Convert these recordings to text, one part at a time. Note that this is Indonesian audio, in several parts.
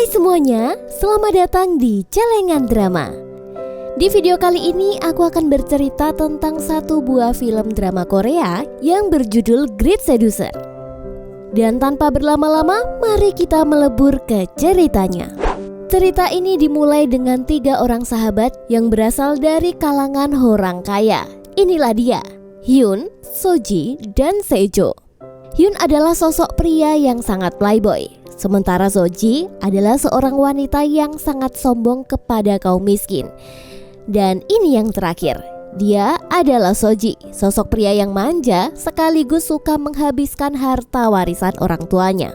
Hai semuanya, selamat datang di Celengan Drama. Di video kali ini aku akan bercerita tentang satu buah film drama Korea yang berjudul Great Seducer. Dan tanpa berlama-lama, mari kita melebur ke ceritanya. Cerita ini dimulai dengan 3 orang sahabat yang berasal dari kalangan orang kaya. Inilah dia, Hyun, Soji, dan Sejo. Hyun adalah sosok pria yang sangat playboy. Sementara Soji adalah seorang wanita yang sangat sombong kepada kaum miskin. Dan ini yang terakhir, dia adalah Soji, sosok pria yang manja sekaligus suka menghabiskan harta warisan orang tuanya.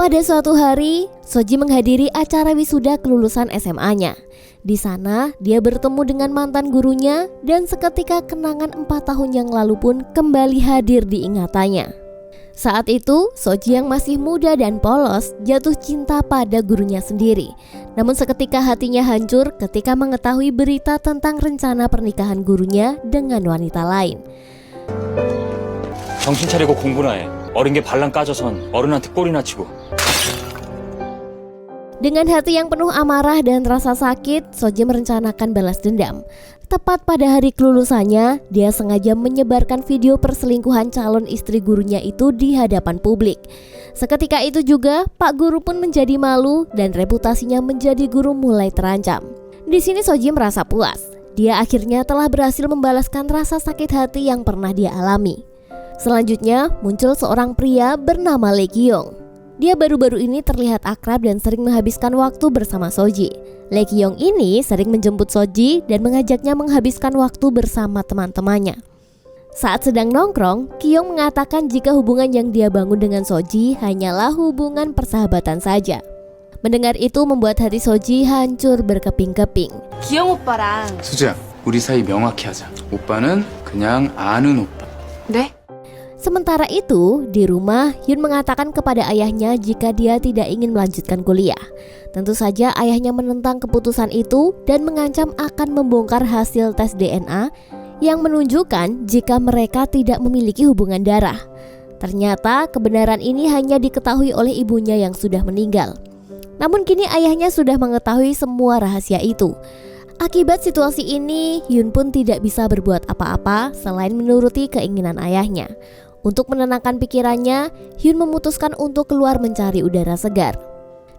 Pada suatu hari, Soji menghadiri acara wisuda kelulusan SMA-nya. Di sana, dia bertemu dengan mantan gurunya dan seketika kenangan 4 tahun yang lalu pun kembali hadir di ingatannya. Saat itu, Soji yang masih muda dan polos jatuh cinta pada gurunya sendiri. Namun seketika hatinya hancur ketika mengetahui berita tentang rencana pernikahan gurunya dengan wanita lain. 정신 차리고 공부나 해. 어린 게 발랑 까져선 어른한테 꼴이나 치고. Dengan hati yang penuh amarah dan rasa sakit, Soji merencanakan balas dendam. Tepat pada hari kelulusannya, dia sengaja menyebarkan video perselingkuhan calon istri gurunya itu di hadapan publik. Seketika itu juga, Pak Guru pun menjadi malu dan reputasinya menjadi guru mulai terancam. Di sini Soji merasa puas. Dia akhirnya telah berhasil membalaskan rasa sakit hati yang pernah dia alami. Selanjutnya, muncul seorang pria bernama Lee Kyung. Dia baru-baru ini terlihat akrab dan sering menghabiskan waktu bersama Soji. Lee Kyung ini sering menjemput Soji dan mengajaknya menghabiskan waktu bersama teman-temannya. Saat sedang nongkrong, Kyung mengatakan jika hubungan yang dia bangun dengan Soji hanyalah hubungan persahabatan saja. Mendengar itu membuat hati Soji hancur berkeping-keping. 기영 오빠랑 수지야, 우리 사이 명확히 하자. 오빠는 그냥 아는 오빠. 네? Sementara itu, di rumah Hyun mengatakan kepada ayahnya jika dia tidak ingin melanjutkan kuliah. Tentu saja ayahnya menentang keputusan itu dan mengancam akan membongkar hasil tes DNA yang menunjukkan jika mereka tidak memiliki hubungan darah. Ternyata kebenaran ini hanya diketahui oleh ibunya yang sudah meninggal. Namun kini ayahnya sudah mengetahui semua rahasia itu. Akibat situasi ini, Hyun pun tidak bisa berbuat apa-apa selain menuruti keinginan ayahnya. Untuk menenangkan pikirannya, Hyun memutuskan untuk keluar mencari udara segar.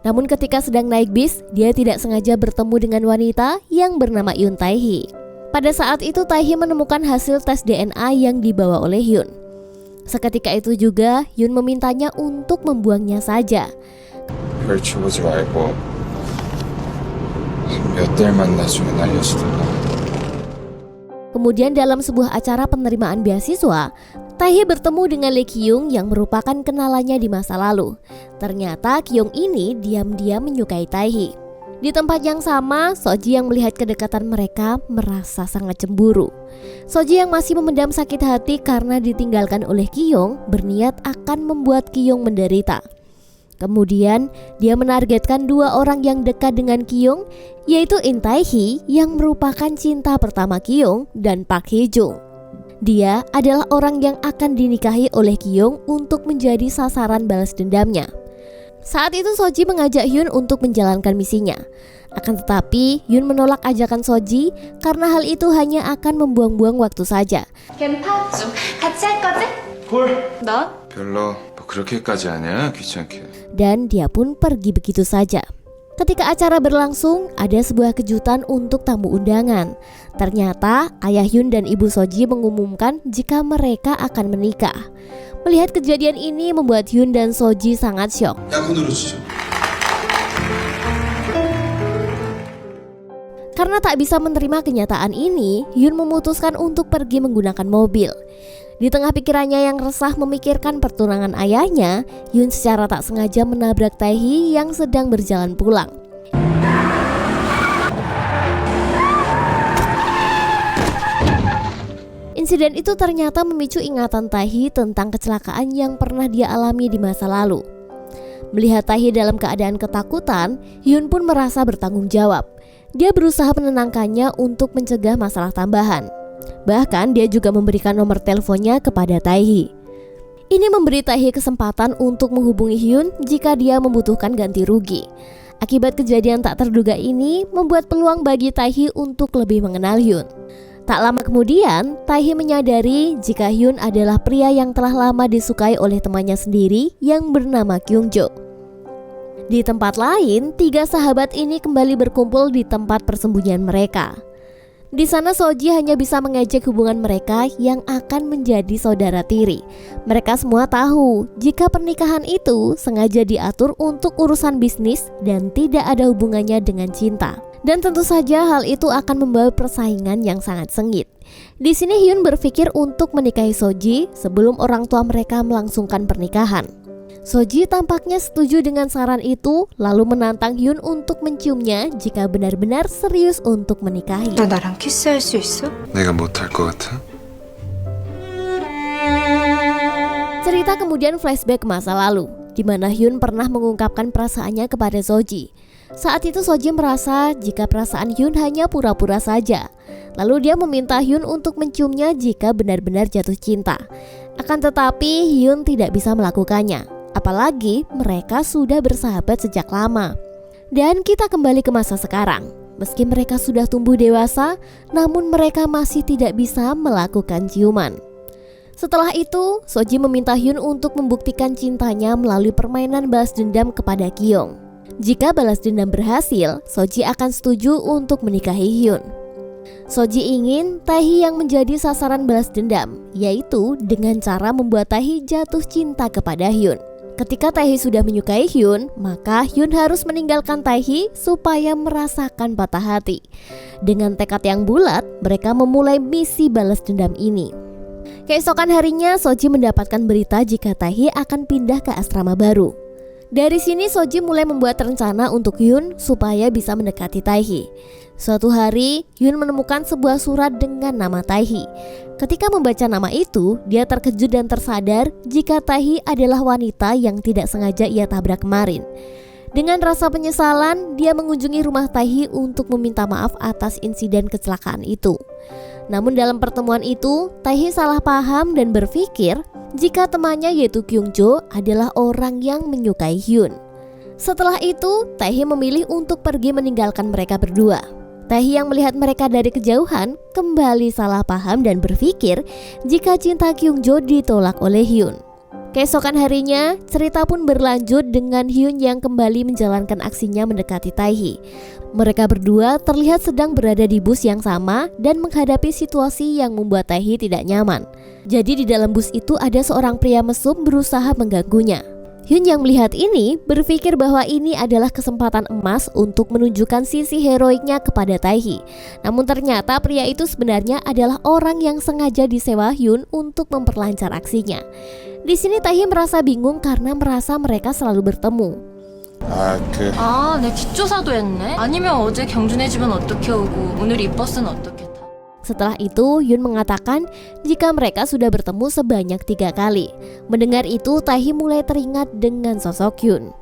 Namun ketika sedang naik bis, dia tidak sengaja bertemu dengan wanita yang bernama Yoon Tae-hee. Pada saat itu Tae-hee menemukan hasil tes DNA yang dibawa oleh Hyun. Seketika itu juga Hyun memintanya untuk membuangnya saja. 펼쳐 보지 말고 몇 달만 나중에 날려주든가. Kemudian dalam sebuah acara penerimaan beasiswa, Tae-hee bertemu dengan Lee Kyung yang merupakan kenalannya di masa lalu. Ternyata Kyung ini diam-diam menyukai Tae-hee. Di tempat yang sama, Soji yang melihat kedekatan mereka merasa sangat cemburu. Soji yang masih memendam sakit hati karena ditinggalkan oleh Kyung berniat akan membuat Kyung menderita. Kemudian dia menargetkan 2 orang yang dekat dengan Kyung, yaitu In Tae-hee yang merupakan cinta pertama Kyung dan Park Hee-jung. Dia adalah orang yang akan dinikahi oleh Kyung untuk menjadi sasaran balas dendamnya. Saat itu Soji mengajak Hyun untuk menjalankan misinya. Akan tetapi Hyun menolak ajakan Soji karena hal itu hanya akan membuang-buang waktu saja. 괜찮죠? 같이 할 거지? 헐. 너? 별로 뭐 그렇게까지 하냐? 귀찮게. Dan dia pun pergi begitu saja. Ketika acara berlangsung, ada sebuah kejutan untuk tamu undangan. Ternyata ayah Hyun dan ibu Soji mengumumkan jika mereka akan menikah. Melihat kejadian ini membuat Hyun dan Soji sangat syok. Karena tak bisa menerima kenyataan ini, Hyun memutuskan untuk pergi menggunakan mobil. Di tengah pikirannya yang resah memikirkan pertunangan ayahnya, Hyun secara tak sengaja menabrak Tae-hee yang sedang berjalan pulang. Insiden itu ternyata memicu ingatan Tae-hee tentang kecelakaan yang pernah dia alami di masa lalu. Melihat Tae-hee dalam keadaan ketakutan, Hyun pun merasa bertanggung jawab. Dia berusaha menenangkannya untuk mencegah masalah tambahan. Bahkan dia juga memberikan nomor teleponnya kepada Tae-hee. Ini memberi Taehi kesempatan untuk menghubungi Hyun jika dia membutuhkan ganti rugi. Akibat kejadian tak terduga ini membuat peluang bagi Taehi untuk lebih mengenal Hyun. Tak lama kemudian, Taehi menyadari jika Hyun adalah pria yang telah lama disukai oleh temannya sendiri yang bernama Kyungjo. Di tempat lain, 3 sahabat ini kembali berkumpul di tempat persembunyian mereka. Di sana Soji hanya bisa mengejek hubungan mereka yang akan menjadi saudara tiri. Mereka semua tahu jika pernikahan itu sengaja diatur untuk urusan bisnis dan tidak ada hubungannya dengan cinta. Dan tentu saja hal itu akan membawa persaingan yang sangat sengit. Di sini Hyun berpikir untuk menikahi Soji sebelum orang tua mereka melangsungkan pernikahan. Soji tampaknya setuju dengan saran itu, lalu menantang Hyun untuk menciumnya jika benar-benar serius untuk menikahi. 너 나랑 키스할 수 있어? 내가 못할 것 같아? Cerita kemudian flashback ke masa lalu, di mana Hyun pernah mengungkapkan perasaannya kepada Soji. Saat itu Soji merasa jika perasaan Hyun hanya pura-pura saja. Lalu dia meminta Hyun untuk menciumnya jika benar-benar jatuh cinta. Akan tetapi Hyun tidak bisa melakukannya, apalagi mereka sudah bersahabat sejak lama. Dan kita kembali ke masa sekarang. Meski mereka sudah tumbuh dewasa, namun mereka masih tidak bisa melakukan ciuman. Setelah itu, Soji meminta Hyun untuk membuktikan cintanya melalui permainan balas dendam kepada Kyung. Jika balas dendam berhasil, Soji akan setuju untuk menikahi Hyun. Soji ingin Taehi yang menjadi sasaran balas dendam, yaitu dengan cara membuat Taehi jatuh cinta kepada Hyun. Ketika Taehi sudah menyukai Hyun, maka Hyun harus meninggalkan Taehi supaya merasakan patah hati. Dengan tekad yang bulat, mereka memulai misi balas dendam ini. Keesokan harinya, Soji mendapatkan berita jika Taehi akan pindah ke asrama baru. Dari sini Soji mulai membuat rencana untuk Hyun supaya bisa mendekati Taehi. Suatu hari, Hyun menemukan sebuah surat dengan nama Taehi. Ketika membaca nama itu, dia terkejut dan tersadar jika Taehi adalah wanita yang tidak sengaja ia tabrak kemarin. Dengan rasa penyesalan, dia mengunjungi rumah Taehi untuk meminta maaf atas insiden kecelakaan itu. Namun dalam pertemuan itu, Taehi salah paham dan berpikir jika temannya yaitu Kyungjo adalah orang yang menyukai Hyun. Setelah itu, Taehi memilih untuk pergi meninggalkan mereka berdua. Taehi yang melihat mereka dari kejauhan kembali salah paham dan berpikir jika cinta Kyungjo ditolak oleh Hyun. Keesokan harinya, cerita pun berlanjut dengan Hyun yang kembali menjalankan aksinya mendekati Taehi. Mereka berdua terlihat sedang berada di bus yang sama dan menghadapi situasi yang membuat Taehi tidak nyaman. Jadi di dalam bus itu ada seorang pria mesum berusaha mengganggunya. Hyun yang melihat ini berpikir bahwa ini adalah kesempatan emas untuk menunjukkan sisi heroiknya kepada Taehi. Namun ternyata pria itu sebenarnya adalah orang yang sengaja disewa Hyun untuk memperlancar aksinya. Di sini Taehi merasa bingung karena merasa mereka selalu bertemu. 내 뒷조사도 했네? 아니면 어제 경준의 집은 어떻게 오고 오늘 이 버스는 어떻게 타? Setelah itu, Hyun mengatakan jika mereka sudah bertemu sebanyak 3 kali. Mendengar itu, Taehi mulai teringat dengan sosok Hyun.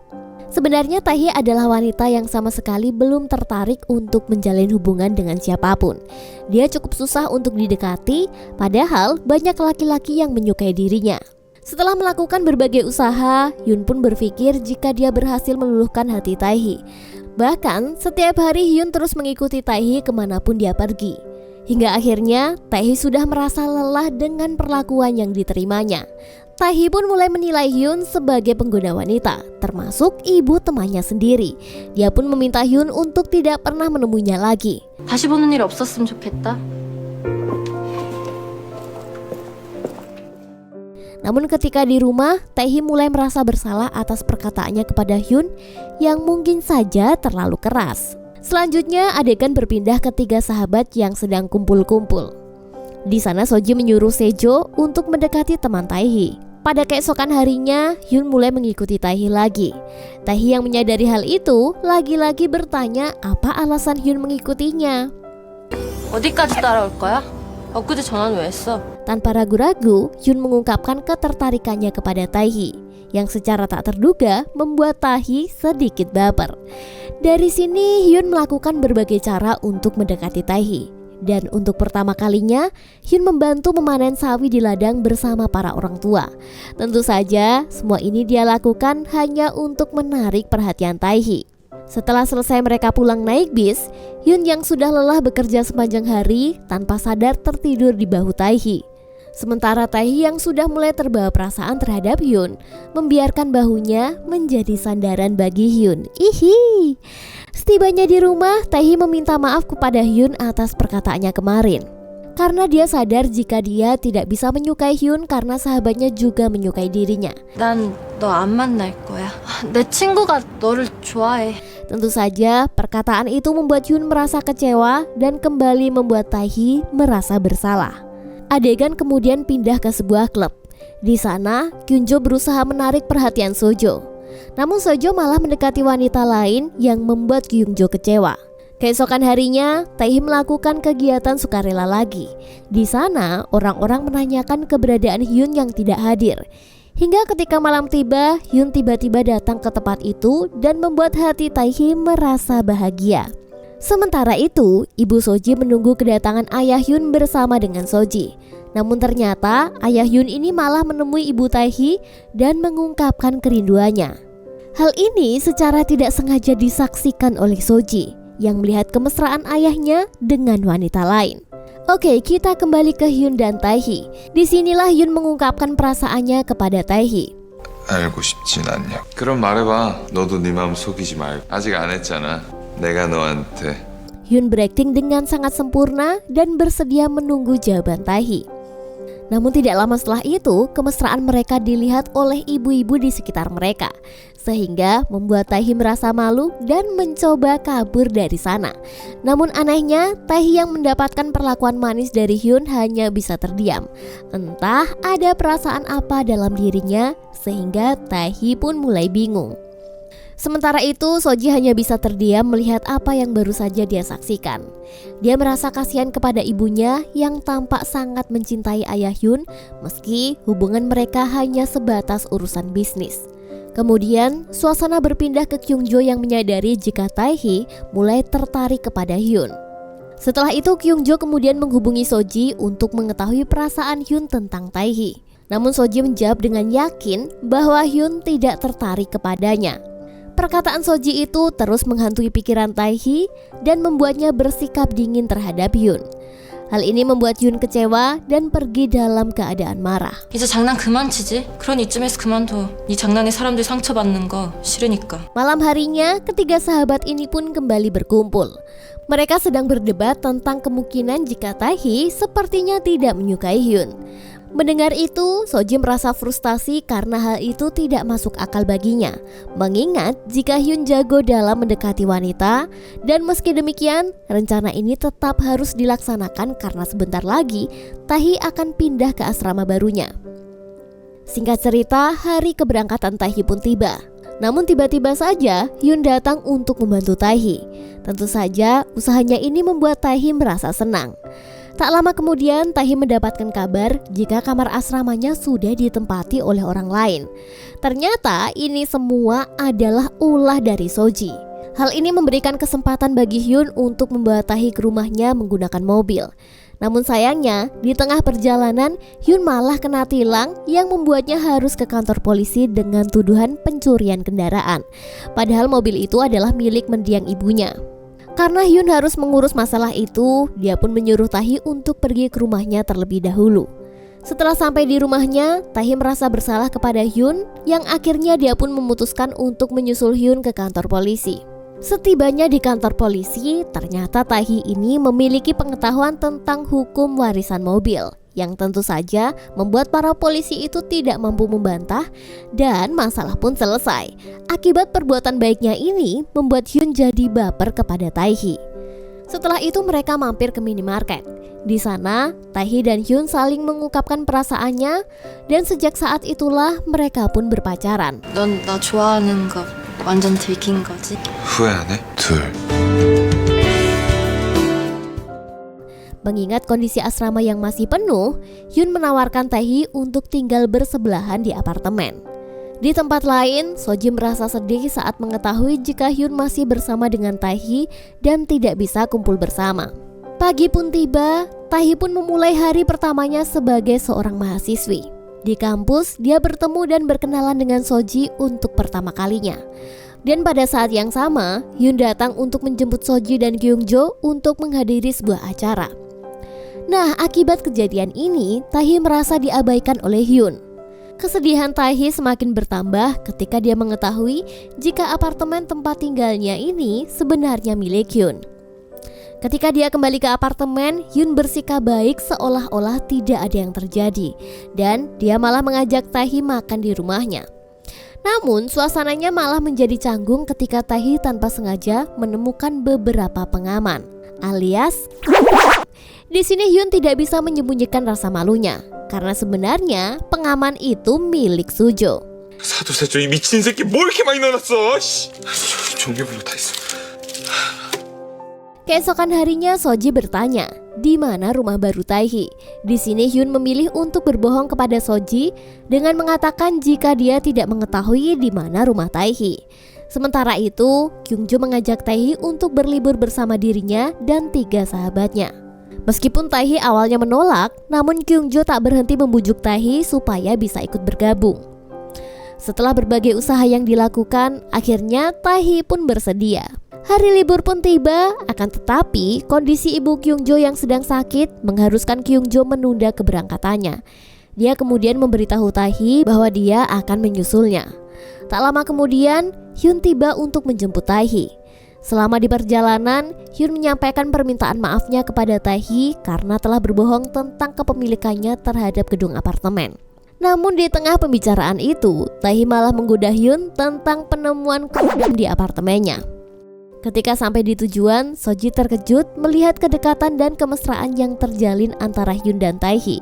Sebenarnya Taehi adalah wanita yang sama sekali belum tertarik untuk menjalin hubungan dengan siapapun. Dia cukup susah untuk didekati, padahal banyak laki-laki yang menyukai dirinya. Setelah melakukan berbagai usaha, Hyun pun berpikir jika dia berhasil meluluhkan hati Taehi. Bahkan, setiap hari Hyun terus mengikuti Taehi kemanapun dia pergi. Hingga akhirnya, Taehi sudah merasa lelah dengan perlakuan yang diterimanya. Taehi pun mulai menilai Hyun sebagai pengguna wanita, termasuk ibu temannya sendiri. Dia pun meminta Hyun untuk tidak pernah menemuinya lagi. 다시 보는 일 없었으면 좋겠다. Namun ketika di rumah, Taehi mulai merasa bersalah atas perkataannya kepada Hyun yang mungkin saja terlalu keras. Selanjutnya adegan berpindah ke 3 sahabat yang sedang kumpul-kumpul. Di sana Soji menyuruh Sejo untuk mendekati teman Taehi. Pada keesokan harinya, Hyun mulai mengikuti Taehi lagi. Taehi yang menyadari hal itu lagi-lagi bertanya apa alasan Hyun mengikutinya. 어디까지 따라올 거야? 엊그제 전화는 왜 했어? Tanpa ragu-ragu, Hyun mengungkapkan ketertarikannya kepada Taehi, yang secara tak terduga membuat Taehi sedikit baper. Dari sini Hyun melakukan berbagai cara untuk mendekati Taehi. Dan untuk pertama kalinya, Hyun membantu memanen sawi di ladang bersama para orang tua. Tentu saja, semua ini dia lakukan hanya untuk menarik perhatian Tae-hee. Setelah selesai mereka pulang naik bis, Hyun yang sudah lelah bekerja sepanjang hari tanpa sadar tertidur di bahu Tae-hee. Sementara Tae-hee yang sudah mulai terbawa perasaan terhadap Hyun, membiarkan bahunya menjadi sandaran bagi Hyun. Ihi. Setibanya di rumah, Tae-hee meminta maaf kepada Hyun atas perkataannya kemarin. Karena dia sadar jika dia tidak bisa menyukai Hyun karena sahabatnya juga menyukai dirinya. 난 너 안 만날 거야. 내 친구가 너를 좋아해. Tentu saja, perkataan itu membuat Hyun merasa kecewa dan kembali membuat Tae-hee merasa bersalah. Adegan kemudian pindah ke sebuah klub. Di sana, Kyunjo berusaha menarik perhatian Sojo. Namun Sojo malah mendekati wanita lain yang membuat Kyunjo kecewa. Keesokan harinya, Tae-hee melakukan kegiatan sukarela lagi. Di sana, orang-orang menanyakan keberadaan Hyun yang tidak hadir. Hingga ketika malam tiba, Hyun tiba-tiba datang ke tempat itu dan membuat hati Tae-hee merasa bahagia. Sementara itu, Ibu Soji menunggu kedatangan ayah Hyun bersama dengan Soji. Namun ternyata ayah Hyun ini malah menemui Ibu Tae-hee dan mengungkapkan kerinduannya. Hal ini secara tidak sengaja disaksikan oleh Soji yang melihat kemesraan ayahnya dengan wanita lain. Oke, kita kembali ke Hyun dan Tae-hee. Disinilah Hyun mengungkapkan perasaannya kepada Tae-hee. 알고 싶진 않냐. 그럼 말해봐. 너도 네 마음 속이지 말고. 아직 안 했잖아. 내가 너한테. Hyun berakting dengan sangat sempurna dan bersedia menunggu jawaban Tae-hee. Namun tidak lama setelah itu, kemesraan mereka dilihat oleh ibu-ibu di sekitar mereka, sehingga membuat Tae-hee merasa malu dan mencoba kabur dari sana. Namun anehnya, Tae-hee yang mendapatkan perlakuan manis dari Hyun hanya bisa terdiam. Entah ada perasaan apa dalam dirinya, sehingga Tae-hee pun mulai bingung. Sementara itu, Soji hanya bisa terdiam melihat apa yang baru saja dia saksikan. Dia merasa kasihan kepada ibunya yang tampak sangat mencintai ayah Hyun, meski hubungan mereka hanya sebatas urusan bisnis. Kemudian, suasana berpindah ke Kyungjo yang menyadari jika Tae-hee mulai tertarik kepada Hyun. Setelah itu, Kyungjo kemudian menghubungi Soji untuk mengetahui perasaan Hyun tentang Tae-hee. Namun Soji menjawab dengan yakin bahwa Hyun tidak tertarik kepadanya. Perkataan Soji itu terus menghantui pikiran Tae-hee dan membuatnya bersikap dingin terhadap Hyun. Hal ini membuat Hyun kecewa dan pergi dalam keadaan marah. 이제 장난 그만 치지. 그런 이쯤에서 그만둬. 네 장난에 사람들 상처받는 거 싫으니까. Malam harinya, ketiga sahabat ini pun kembali berkumpul. Mereka sedang berdebat tentang kemungkinan jika Tae-hee sepertinya tidak menyukai Hyun. Mendengar itu, Soji merasa frustasi karena hal itu tidak masuk akal baginya. Mengingat jika Hyun jago dalam mendekati wanita, dan meski demikian, rencana ini tetap harus dilaksanakan karena sebentar lagi Tae-hee akan pindah ke asrama barunya. Singkat cerita, hari keberangkatan Tae-hee pun tiba. Namun tiba-tiba saja Hyun datang untuk membantu Tae-hee. Tentu saja usahanya ini membuat Tae-hee merasa senang. Tak lama kemudian Tae-hee mendapatkan kabar jika kamar asramanya sudah ditempati oleh orang lain. Ternyata ini semua adalah ulah dari Soji. Hal ini memberikan kesempatan bagi Hyun untuk membawa Tae-hee ke rumahnya menggunakan mobil. Namun sayangnya, di tengah perjalanan Hyun malah kena tilang yang membuatnya harus ke kantor polisi dengan tuduhan pencurian kendaraan. Padahal mobil itu adalah milik mendiang ibunya. Karena Hyun harus mengurus masalah itu, dia pun menyuruh Tae-hee untuk pergi ke rumahnya terlebih dahulu. Setelah sampai di rumahnya, Tae-hee merasa bersalah kepada Hyun, yang akhirnya dia pun memutuskan untuk menyusul Hyun ke kantor polisi. Setibanya di kantor polisi, ternyata Tae-hee ini memiliki pengetahuan tentang hukum warisan mobil, yang tentu saja membuat para polisi itu tidak mampu membantah, dan masalah pun selesai. Akibat perbuatan baiknya ini membuat Hyun jadi baper kepada Tae-hee. Setelah itu mereka mampir ke minimarket. Di sana, Tae-hee dan Hyun saling mengungkapkan perasaannya, dan sejak saat itulah mereka pun berpacaran. 넌 나 좋아하는 거 완전 들킨 거지? 후회 안 해? 둘. Mengingat kondisi asrama yang masih penuh, Hyun menawarkan Tae-hee untuk tinggal bersebelahan di apartemen. Di tempat lain, Soji merasa sedih saat mengetahui jika Hyun masih bersama dengan Tae-hee dan tidak bisa kumpul bersama. Pagi pun tiba, Taehi pun memulai hari pertamanya sebagai seorang mahasiswi. Di kampus, dia bertemu dan berkenalan dengan Soji untuk pertama kalinya. Dan pada saat yang sama, Hyun datang untuk menjemput Soji dan Kyungjo untuk menghadiri sebuah acara. Nah, akibat kejadian ini, Taehi merasa diabaikan oleh Hyun. Kesedihan Taehi semakin bertambah ketika dia mengetahui jika apartemen tempat tinggalnya ini sebenarnya milik Hyun. Ketika dia kembali ke apartemen, Hyun bersikap baik seolah-olah tidak ada yang terjadi, dan dia malah mengajak Taehi makan di rumahnya. Namun suasananya malah menjadi canggung ketika Taehi tanpa sengaja menemukan beberapa pengaman, alias di sini Hyun tidak bisa menyembunyikan rasa malunya, karena sebenarnya pengaman itu milik Sujo. 사도사조 이 미친 새끼 뭐 이렇게 많이 넣어놨어? 종류별로 다 있어. Keesokan harinya Soji bertanya, di mana rumah baru Taehi. Di sini Hyun memilih untuk berbohong kepada Soji dengan mengatakan jika dia tidak mengetahui di mana rumah Taehi. Sementara itu, Kyungjo mengajak Taehi untuk berlibur bersama dirinya dan 3 sahabatnya. Meskipun Taehi awalnya menolak, namun Kyungjo tak berhenti membujuk Taehi supaya bisa ikut bergabung. Setelah berbagai usaha yang dilakukan, akhirnya Taehi pun bersedia. Hari libur pun tiba, akan tetapi kondisi ibu Kyungjo yang sedang sakit mengharuskan Kyungjo menunda keberangkatannya. Dia kemudian memberitahu Taehi bahwa dia akan menyusulnya. Tak lama kemudian, Hyun tiba untuk menjemput Taehi. Selama di perjalanan, Hyun menyampaikan permintaan maafnya kepada Taehi karena telah berbohong tentang kepemilikannya terhadap gedung apartemen. Namun di tengah pembicaraan itu, Taehi malah menggoda Hyun tentang penemuan kondom di apartemennya. Ketika sampai di tujuan, Soji terkejut melihat kedekatan dan kemesraan yang terjalin antara Hyun dan Taehi.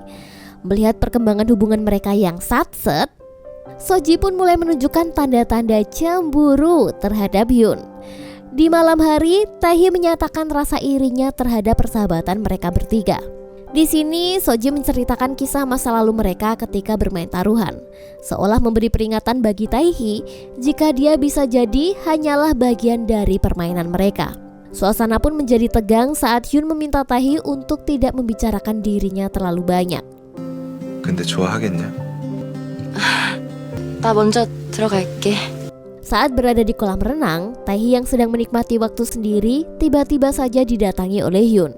Melihat perkembangan hubungan mereka yang satset, Soji pun mulai menunjukkan tanda-tanda cemburu terhadap Hyun. Di malam hari, Taehi menyatakan rasa irinya terhadap persahabatan mereka bertiga. Di sini Soji menceritakan kisah masa lalu mereka ketika bermain taruhan, seolah memberi peringatan bagi Taehi jika dia bisa jadi hanyalah bagian dari permainan mereka. Suasana pun menjadi tegang saat Hyun meminta Taehi untuk tidak membicarakan dirinya terlalu banyak. 근데 좋아하겠냐? 나 먼저 들어갈게. Saat berada di kolam renang, Taehi yang sedang menikmati waktu sendiri tiba-tiba saja didatangi oleh Hyun.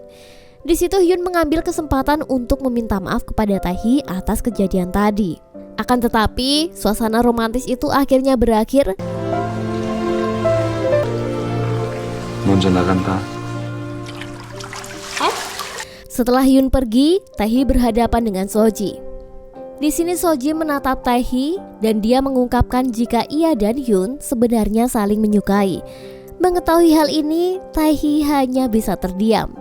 Di situ Hyun mengambil kesempatan untuk meminta maaf kepada Taehi atas kejadian tadi. Akan tetapi, suasana romantis itu akhirnya berakhir. 먼저 나간다. Setelah Hyun pergi, Taehi berhadapan dengan Soji. Di sini Soji menatap Taehi dan dia mengungkapkan jika ia dan Hyun sebenarnya saling menyukai. Mengetahui hal ini, Taehi hanya bisa terdiam.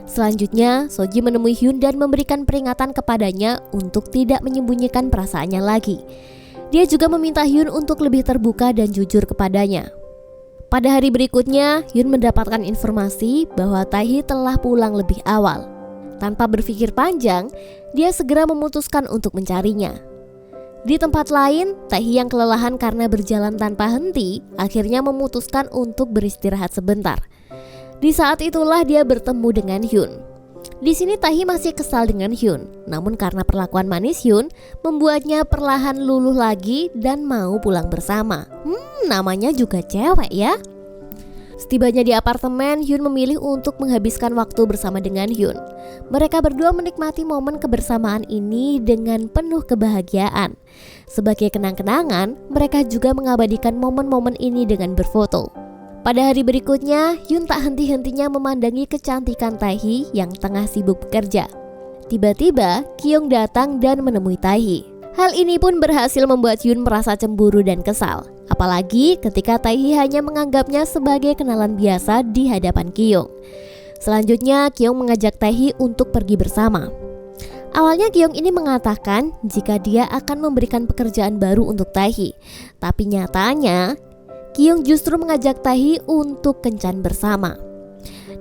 Selanjutnya, Soji menemui Hyun dan memberikan peringatan kepadanya untuk tidak menyembunyikan perasaannya lagi. Dia juga meminta Hyun untuk lebih terbuka dan jujur kepadanya. Pada hari berikutnya, Hyun mendapatkan informasi bahwa Taehi telah pulang lebih awal. Tanpa berpikir panjang, dia segera memutuskan untuk mencarinya. Di tempat lain, Taehi yang kelelahan karena berjalan tanpa henti, akhirnya memutuskan untuk beristirahat sebentar. Di saat itulah dia bertemu dengan Hyun. Di sini Taehi masih kesal dengan Hyun, namun karena perlakuan manis Hyun membuatnya perlahan luluh lagi dan mau pulang bersama. Namanya juga cewek ya. Setibanya di apartemen, Hyun memilih untuk menghabiskan waktu bersama dengan Hyun. Mereka berdua menikmati momen kebersamaan ini dengan penuh kebahagiaan. Sebagai kenang-kenangan, mereka juga mengabadikan momen-momen ini dengan berfoto. Pada hari berikutnya, Hyun tak henti-hentinya memandangi kecantikan Taehi yang tengah sibuk bekerja. Tiba-tiba, Kyung datang dan menemui Taehi. Hal ini pun berhasil membuat Hyun merasa cemburu dan kesal. Apalagi ketika Taehi hanya menganggapnya sebagai kenalan biasa di hadapan Kyung. Selanjutnya, Kyung mengajak Taehi untuk pergi bersama. Awalnya Kyung ini mengatakan jika dia akan memberikan pekerjaan baru untuk Taehi. Tapi nyatanya, Kyung justru mengajak Taehi untuk kencan bersama.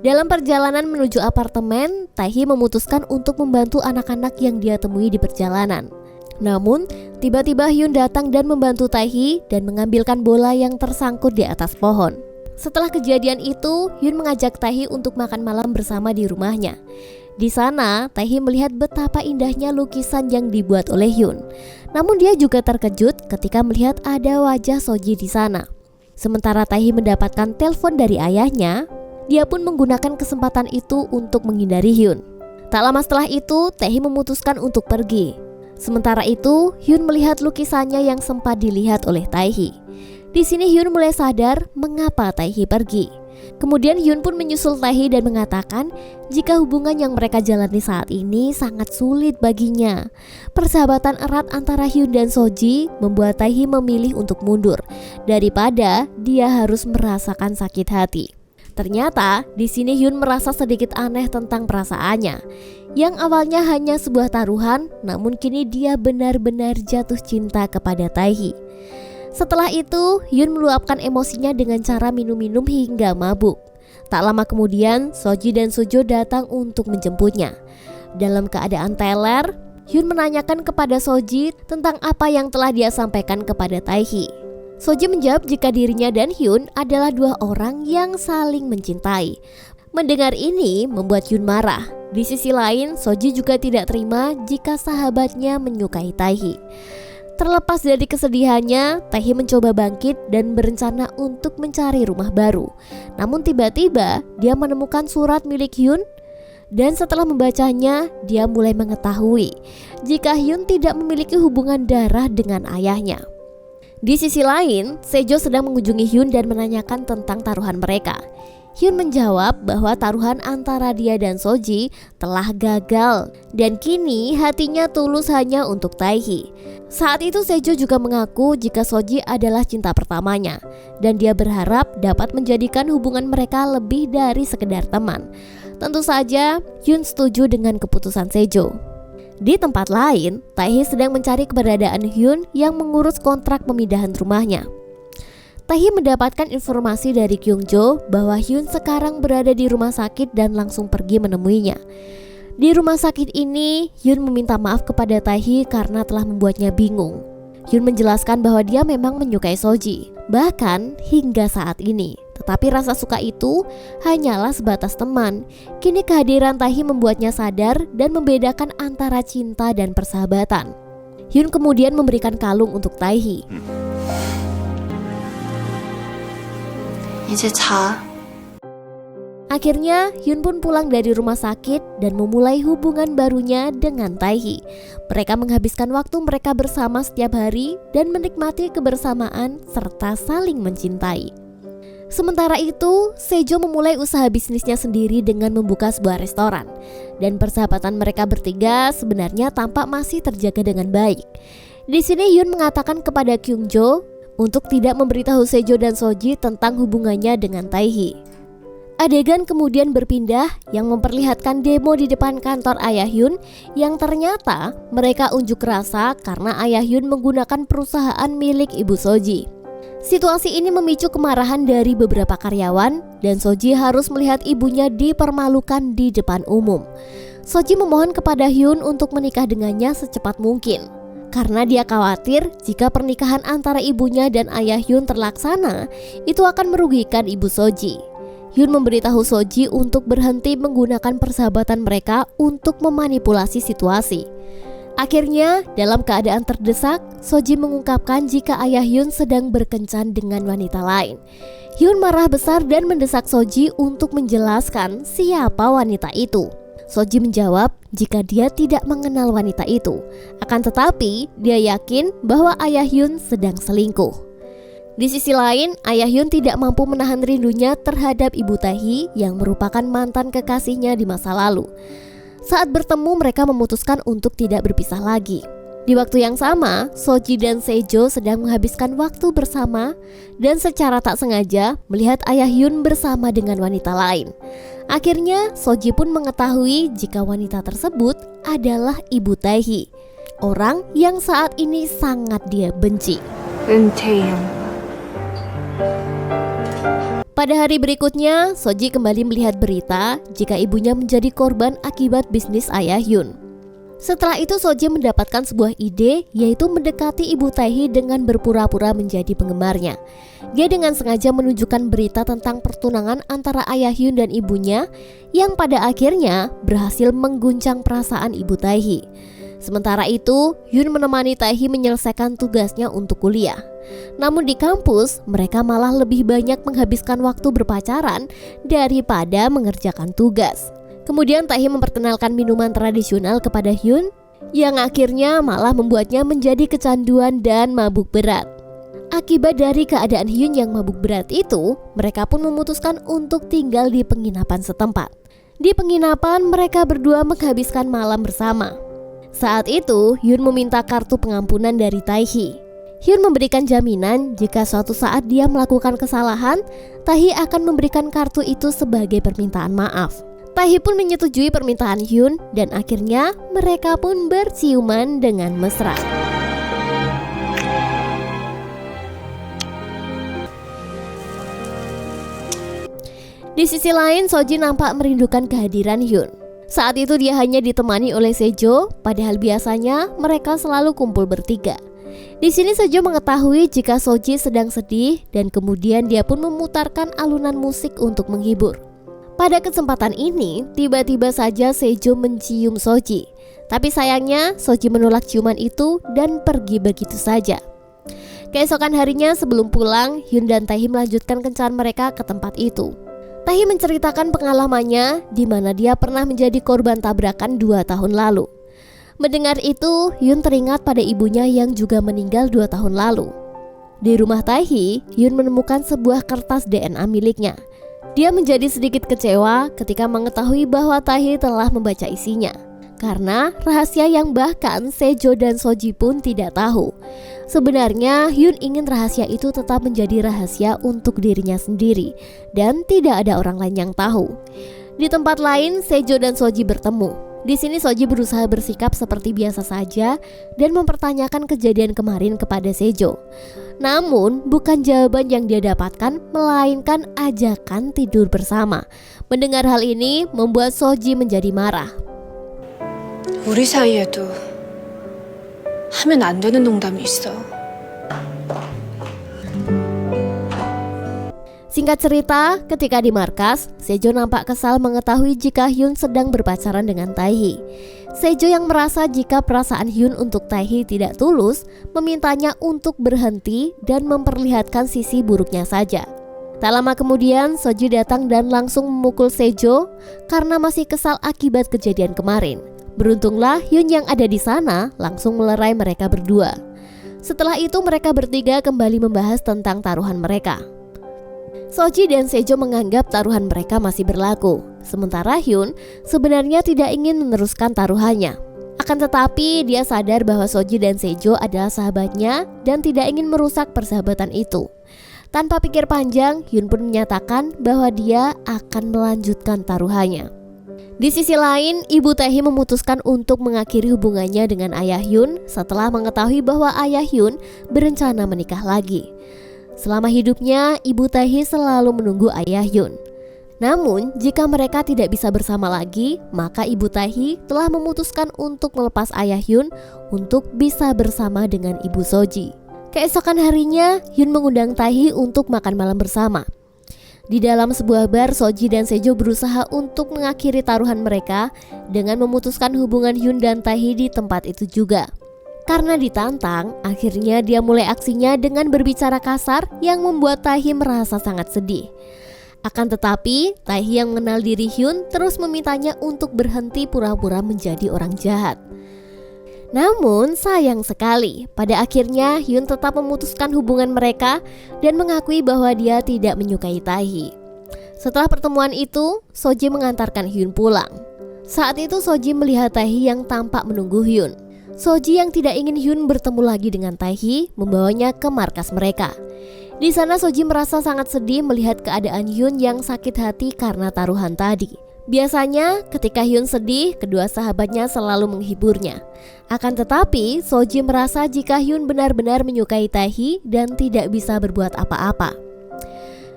Dalam perjalanan menuju apartemen, Taehi memutuskan untuk membantu anak-anak yang dia temui di perjalanan. Namun, tiba-tiba Hyun datang dan membantu Taehi dan mengambilkan bola yang tersangkut di atas pohon. Setelah kejadian itu, Hyun mengajak Taehi untuk makan malam bersama di rumahnya. Di sana, Taehi melihat betapa indahnya lukisan yang dibuat oleh Hyun. Namun dia juga terkejut ketika melihat ada wajah Soji di sana. Sementara Taehi mendapatkan telepon dari ayahnya, dia pun menggunakan kesempatan itu untuk menghindari Hyun. Tak lama setelah itu, Taehi memutuskan untuk pergi. Sementara itu, Hyun melihat lukisannya yang sempat dilihat oleh Taehi. Di sini Hyun mulai sadar mengapa Taehi pergi. Kemudian Hyun pun menyusul Taehi dan mengatakan jika hubungan yang mereka jalani saat ini sangat sulit baginya. Persahabatan erat antara Hyun dan Soji membuat Taehi memilih untuk mundur daripada dia harus merasakan sakit hati. Ternyata di sini Hyun merasa sedikit aneh tentang perasaannya. Yang awalnya hanya sebuah taruhan, namun kini dia benar-benar jatuh cinta kepada Taehi. Setelah itu, Hyun meluapkan emosinya dengan cara minum-minum hingga mabuk. Tak lama kemudian, Soji dan Sujo datang untuk menjemputnya. Dalam keadaan teler, Hyun menanyakan kepada Soji tentang apa yang telah dia sampaikan kepada Taehi. Soji menjawab jika dirinya dan Hyun adalah dua orang yang saling mencintai. Mendengar ini membuat Hyun marah. Di sisi lain, Soji juga tidak terima jika sahabatnya menyukai Taehi. Terlepas dari kesedihannya, Taehi mencoba bangkit dan berencana untuk mencari rumah baru. Namun tiba-tiba dia menemukan surat milik Hyun, dan setelah membacanya, dia mulai mengetahui jika Hyun tidak memiliki hubungan darah dengan ayahnya. Di sisi lain, Sejo sedang mengunjungi Hyun dan menanyakan tentang taruhan mereka. Hyun menjawab bahwa taruhan antara dia dan Soji telah gagal dan kini hatinya tulus hanya untuk Taehi. Saat itu Sejo juga mengaku jika Soji adalah cinta pertamanya dan dia berharap dapat menjadikan hubungan mereka lebih dari sekedar teman. Tentu saja Hyun setuju dengan keputusan Sejo. Di tempat lain, Taehi sedang mencari keberadaan Hyun yang mengurus kontrak pemindahan rumahnya. Taehi mendapatkan informasi dari Kyungjo bahwa Hyun sekarang berada di rumah sakit dan langsung pergi menemuinya. Di rumah sakit ini, Hyun meminta maaf kepada Taehi karena telah membuatnya bingung. Hyun menjelaskan bahwa dia memang menyukai Soji, bahkan hingga saat ini. Tetapi rasa suka itu hanyalah sebatas teman. Kini kehadiran Taehi membuatnya sadar dan membedakan antara cinta dan persahabatan. Hyun kemudian memberikan kalung untuk Taehi. 이제 자. Akhirnya Hyun pun pulang dari rumah sakit dan memulai hubungan barunya dengan Taehi. Mereka menghabiskan waktu mereka bersama setiap hari dan menikmati kebersamaan serta saling mencintai. Sementara itu, Sejo memulai usaha bisnisnya sendiri dengan membuka sebuah restoran. Dan persahabatan mereka bertiga sebenarnya tampak masih terjaga dengan baik. Di sini Hyun mengatakan kepada Kyungjo untuk tidak memberitahu Sejo dan Soji tentang hubungannya dengan Taehi. Adegan kemudian berpindah yang memperlihatkan demo di depan kantor ayah Hyun yang ternyata mereka unjuk rasa karena ayah Hyun menggunakan perusahaan milik ibu Soji. Situasi ini memicu kemarahan dari beberapa karyawan dan Soji harus melihat ibunya dipermalukan di depan umum. Soji memohon kepada Hyun untuk menikah dengannya secepat mungkin. Karena dia khawatir jika pernikahan antara ibunya dan ayah Hyun terlaksana, itu akan merugikan ibu Soji. Hyun memberitahu Soji untuk berhenti menggunakan persahabatan mereka untuk memanipulasi situasi. Akhirnya, dalam keadaan terdesak, Soji mengungkapkan jika ayah Hyun sedang berkencan dengan wanita lain. Hyun marah besar dan mendesak Soji untuk menjelaskan siapa wanita itu. Soji menjawab jika dia tidak mengenal wanita itu. Akan tetapi, dia yakin bahwa ayah Hyun sedang selingkuh. Di sisi lain, ayah Hyun tidak mampu menahan rindunya terhadap ibu Taehi yang merupakan mantan kekasihnya di masa lalu. Saat bertemu, mereka memutuskan untuk tidak berpisah lagi. Di waktu yang sama, Soji dan Sejo sedang menghabiskan waktu bersama dan secara tak sengaja melihat ayah Hyun bersama dengan wanita lain. Akhirnya, Soji pun mengetahui jika wanita tersebut adalah ibu Taehi, orang yang saat ini sangat dia benci. Pada hari berikutnya, Soji kembali melihat berita jika ibunya menjadi korban akibat bisnis ayah Hyun. Setelah itu Soji mendapatkan sebuah ide, yaitu mendekati ibu Taehi dengan berpura-pura menjadi penggemarnya. Dia dengan sengaja menunjukkan berita tentang pertunangan antara ayah Hyun dan ibunya, yang pada akhirnya berhasil mengguncang perasaan ibu Taehi. Sementara itu, Hyun menemani Taehi menyelesaikan tugasnya untuk kuliah. Namun di kampus, mereka malah lebih banyak menghabiskan waktu berpacaran daripada mengerjakan tugas. Kemudian Taehi memperkenalkan minuman tradisional kepada Hyun, yang akhirnya malah membuatnya menjadi kecanduan dan mabuk berat. Akibat dari keadaan Hyun yang mabuk berat itu, mereka pun memutuskan untuk tinggal di penginapan setempat. Di penginapan, mereka berdua menghabiskan malam bersama. Saat itu, Hyun meminta kartu pengampunan dari Taehi. Hyun memberikan jaminan jika suatu saat dia melakukan kesalahan, Taehi akan memberikan kartu itu sebagai permintaan maaf. Taehi pun menyetujui permintaan Hyun dan akhirnya mereka pun berciuman dengan mesra. Di sisi lain, Soji nampak merindukan kehadiran Hyun. Saat itu dia hanya ditemani oleh Sejo, padahal biasanya mereka selalu kumpul bertiga. Di sini Sejo mengetahui jika Soji sedang sedih dan kemudian dia pun memutarkan alunan musik untuk menghibur. Pada kesempatan ini, tiba-tiba saja Sejo mencium Soji. Tapi sayangnya, Soji menolak ciuman itu dan pergi begitu saja. Keesokan harinya sebelum pulang, Hyun dan Taehi melanjutkan kencan mereka ke tempat itu. Taehi menceritakan pengalamannya di mana dia pernah menjadi korban tabrakan 2 tahun lalu. Mendengar itu, Hyun teringat pada ibunya yang juga meninggal 2 tahun lalu. Di rumah Taehi, Hyun menemukan sebuah kertas DNA miliknya. Dia menjadi sedikit kecewa ketika mengetahui bahwa Taehi telah membaca isinya, karena rahasia yang bahkan Sejo dan Soji pun tidak tahu. Sebenarnya Hyun ingin rahasia itu tetap menjadi rahasia untuk dirinya sendiri dan tidak ada orang lain yang tahu. Di tempat lain, Sejo dan Soji bertemu. Di sini Soji berusaha bersikap seperti biasa saja dan mempertanyakan kejadian kemarin kepada Sejo. Namun bukan jawaban yang dia dapatkan, melainkan ajakan tidur bersama. Mendengar hal ini membuat Soji menjadi marah. 우리 사이에도 하면 안 되는 농담이 있어. Singkat cerita, ketika di markas, Sejo nampak kesal mengetahui jika Hyun sedang berpacaran dengan Taehi. Sejo yang merasa jika perasaan Hyun untuk Taehi tidak tulus, memintanya untuk berhenti dan memperlihatkan sisi buruknya saja. Tak lama kemudian, Soji datang dan langsung memukul Sejo karena masih kesal akibat kejadian kemarin. Beruntunglah Hyun yang ada di sana langsung melerai mereka berdua. Setelah itu mereka bertiga kembali membahas tentang taruhan mereka. Soji dan Sejo menganggap taruhan mereka masih berlaku, sementara Hyun sebenarnya tidak ingin meneruskan taruhannya. Akan tetapi dia sadar bahwa Soji dan Sejo adalah sahabatnya dan tidak ingin merusak persahabatan itu. Tanpa pikir panjang, Hyun pun menyatakan bahwa dia akan melanjutkan taruhannya. Di sisi lain, Ibu Taehi memutuskan untuk mengakhiri hubungannya dengan ayah Hyun setelah mengetahui bahwa ayah Hyun berencana menikah lagi. Selama hidupnya, Ibu Taehi selalu menunggu ayah Hyun. Namun, jika mereka tidak bisa bersama lagi, maka Ibu Taehi telah memutuskan untuk melepas ayah Hyun untuk bisa bersama dengan Ibu Soji. Keesokan harinya, Hyun mengundang Taehi untuk makan malam bersama. Di dalam sebuah bar, Soji dan Sejo berusaha untuk mengakhiri taruhan mereka dengan memutuskan hubungan Hyun dan Taehi di tempat itu juga. Karena ditantang, akhirnya dia mulai aksinya dengan berbicara kasar yang membuat Taehi merasa sangat sedih. Akan tetapi, Taehi yang mengenal diri Hyun terus memintanya untuk berhenti pura-pura menjadi orang jahat. Namun sayang sekali, pada akhirnya Hyun tetap memutuskan hubungan mereka dan mengakui bahwa dia tidak menyukai Taehi. Setelah pertemuan itu, Soji mengantarkan Hyun pulang. Saat itu Soji melihat Taehi yang tampak menunggu Hyun. Soji yang tidak ingin Hyun bertemu lagi dengan Taehi membawanya ke markas mereka. Di sana Soji merasa sangat sedih melihat keadaan Hyun yang sakit hati karena taruhan tadi. Biasanya ketika Hyun sedih, kedua sahabatnya selalu menghiburnya. Akan tetapi Soji merasa jika Hyun benar-benar menyukai Taehi dan tidak bisa berbuat apa-apa.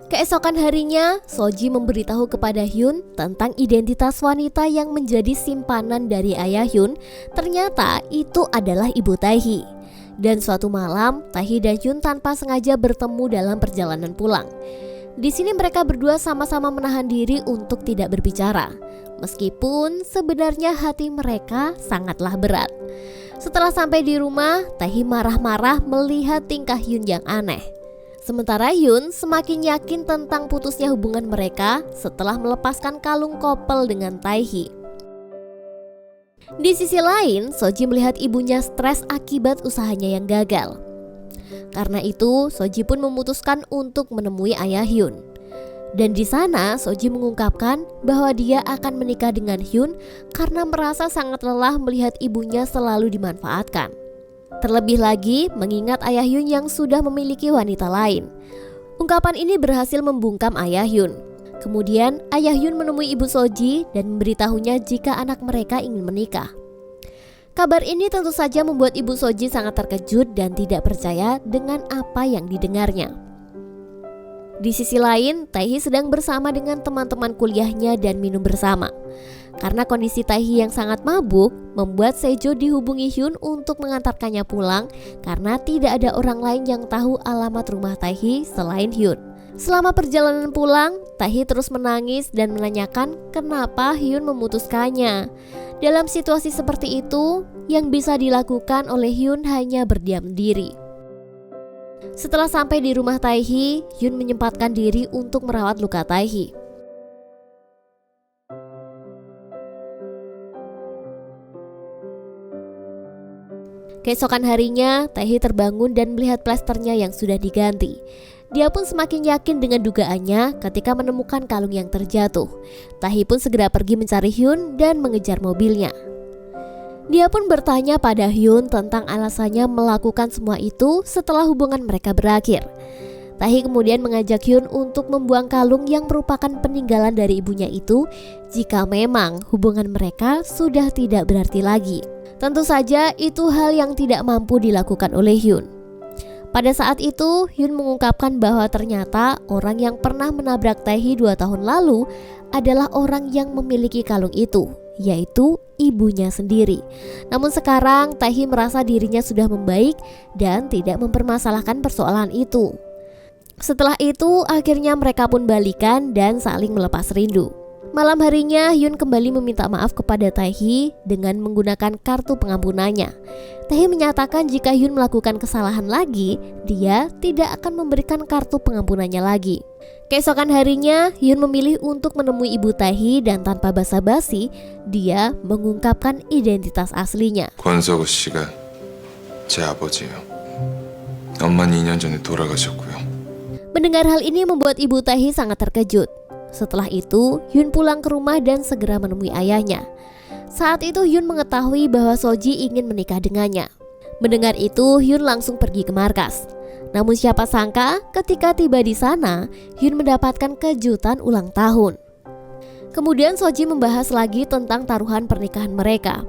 Keesokan harinya, Soji memberitahu kepada Hyun tentang identitas wanita yang menjadi simpanan dari ayah Hyun. Ternyata itu adalah ibu Taehi. Dan suatu malam, Taehi dan Hyun tanpa sengaja bertemu dalam perjalanan pulang. Di sini mereka berdua sama-sama menahan diri untuk tidak berbicara, meskipun sebenarnya hati mereka sangatlah berat. Setelah sampai di rumah, Taehi marah-marah melihat tingkah Hyun yang aneh. Sementara Hyun semakin yakin tentang putusnya hubungan mereka setelah melepaskan kalung kopel dengan Taehi. Di sisi lain, Soji melihat ibunya stres akibat usahanya yang gagal. Karena itu, Soji pun memutuskan untuk menemui ayah Hyun. Dan di sana, Soji mengungkapkan bahwa dia akan menikah dengan Hyun karena merasa sangat lelah melihat ibunya selalu dimanfaatkan. Terlebih lagi mengingat ayah Hyun yang sudah memiliki wanita lain. Ungkapan ini berhasil membungkam ayah Hyun. Kemudian ayah Hyun menemui ibu Soji dan memberitahunya jika anak mereka ingin menikah. Kabar ini tentu saja membuat ibu Soji sangat terkejut dan tidak percaya dengan apa yang didengarnya. Di sisi lain, Taehi sedang bersama dengan teman-teman kuliahnya dan minum bersama. Karena kondisi Taehi yang sangat mabuk membuat Sejo dihubungi Hyun untuk mengantarkannya pulang karena tidak ada orang lain yang tahu alamat rumah Taehi selain Hyun. Selama perjalanan pulang, Taehi terus menangis dan menanyakan kenapa Hyun memutuskannya. Dalam situasi seperti itu, yang bisa dilakukan oleh Hyun hanya berdiam diri. Setelah sampai di rumah Taehi, Hyun menyempatkan diri untuk merawat luka Taehi. Keesokan harinya, Taehi terbangun dan melihat plasternya yang sudah diganti. Dia pun semakin yakin dengan dugaannya ketika menemukan kalung yang terjatuh. Taehi pun segera pergi mencari Hyun dan mengejar mobilnya. Dia pun bertanya pada Hyun tentang alasannya melakukan semua itu setelah hubungan mereka berakhir. Taehi kemudian mengajak Hyun untuk membuang kalung yang merupakan peninggalan dari ibunya itu jika memang hubungan mereka sudah tidak berarti lagi. Tentu saja itu hal yang tidak mampu dilakukan oleh Hyun. Pada saat itu, Hyun mengungkapkan bahwa ternyata orang yang pernah menabrak Taehi 2 tahun lalu adalah orang yang memiliki kalung itu, yaitu ibunya sendiri. Namun sekarang Taehi merasa dirinya sudah membaik dan tidak mempermasalahkan persoalan itu. Setelah itu, akhirnya mereka pun balikan dan saling melepas rindu. Malam harinya, Hyun kembali meminta maaf kepada Taehi dengan menggunakan kartu pengampunannya. Taehi menyatakan jika Hyun melakukan kesalahan lagi, dia tidak akan memberikan kartu pengampunannya lagi. Keesokan harinya, Hyun memilih untuk menemui ibu Taehi dan tanpa basa-basi, dia mengungkapkan identitas aslinya. 권석우 씨가 제 아버지예요. 엄마는 2년 전에 돌아가셨고요. Mendengar hal ini membuat ibu Taehi sangat terkejut. Setelah itu, Hyun pulang ke rumah dan segera menemui ayahnya. Saat itu Hyun mengetahui bahwa Soji ingin menikah dengannya. Mendengar itu, Hyun langsung pergi ke markas. Namun siapa sangka ketika tiba di sana, Hyun mendapatkan kejutan ulang tahun. Kemudian Soji membahas lagi tentang taruhan pernikahan mereka.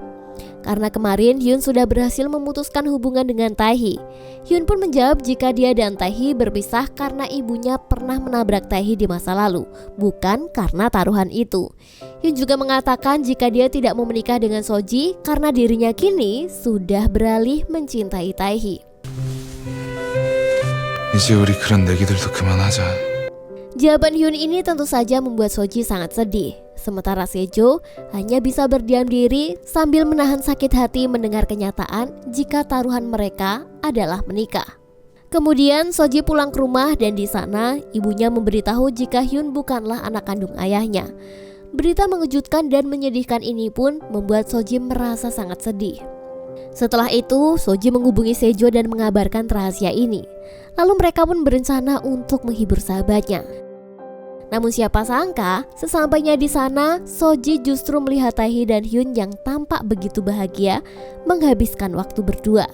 Karena kemarin Hyun sudah berhasil memutuskan hubungan dengan Taehi. Hyun pun menjawab jika dia dan Taehi berpisah karena ibunya pernah menabrak Taehi di masa lalu, bukan karena taruhan itu. Hyun juga mengatakan jika dia tidak mau menikah dengan Soji karena dirinya kini sudah beralih mencintai Taehi. 이제 우리 그런 내기들도 그만하자. Jawaban Hyun ini tentu saja membuat Soji sangat sedih. Sementara Sejo hanya bisa berdiam diri sambil menahan sakit hati mendengar kenyataan jika taruhan mereka adalah menikah. Kemudian Soji pulang ke rumah dan di sana ibunya memberitahu jika Hyun bukanlah anak kandung ayahnya. Berita mengejutkan dan menyedihkan ini pun membuat Soji merasa sangat sedih. Setelah itu, Soji menghubungi Sejo dan mengabarkan rahasia ini. Lalu mereka pun berencana untuk menghibur sahabatnya. Namun siapa sangka, sesampainya di sana, Soji justru melihat Taehi dan Hyun yang tampak begitu bahagia menghabiskan waktu berdua.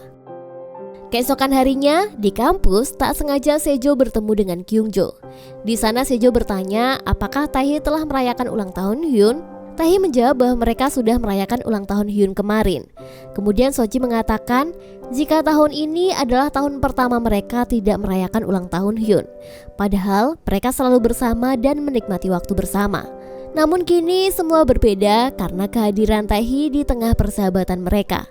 Keesokan harinya, di kampus tak sengaja Sejo bertemu dengan Kyungjo. Di sana Sejo bertanya apakah Taehi telah merayakan ulang tahun Hyun. Taehi menjawab bahwa mereka sudah merayakan ulang tahun Hyun kemarin. Kemudian Soji mengatakan jika tahun ini adalah tahun pertama mereka tidak merayakan ulang tahun Hyun. Padahal mereka selalu bersama dan menikmati waktu bersama. Namun kini semua berbeda karena kehadiran Taehi di tengah persahabatan mereka.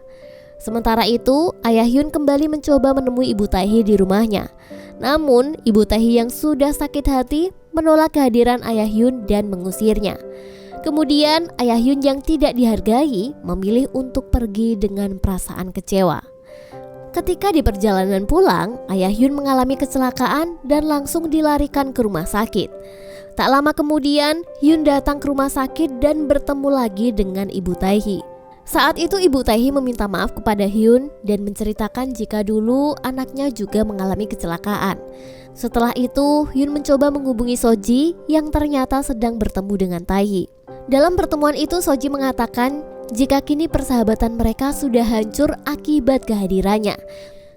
Sementara itu, ayah Hyun kembali mencoba menemui ibu Taehi di rumahnya. Namun, ibu Taehi yang sudah sakit hati menolak kehadiran ayah Hyun dan mengusirnya. Kemudian, ayah Hyun yang tidak dihargai memilih untuk pergi dengan perasaan kecewa. Ketika di perjalanan pulang, ayah Hyun mengalami kecelakaan dan langsung dilarikan ke rumah sakit. Tak lama kemudian, Hyun datang ke rumah sakit dan bertemu lagi dengan ibu Taehi. Saat itu ibu Taehi meminta maaf kepada Hyun dan menceritakan jika dulu anaknya juga mengalami kecelakaan. Setelah itu, Hyun mencoba menghubungi Soji yang ternyata sedang bertemu dengan Taehi. Dalam pertemuan itu, Soji mengatakan jika kini persahabatan mereka sudah hancur akibat kehadirannya.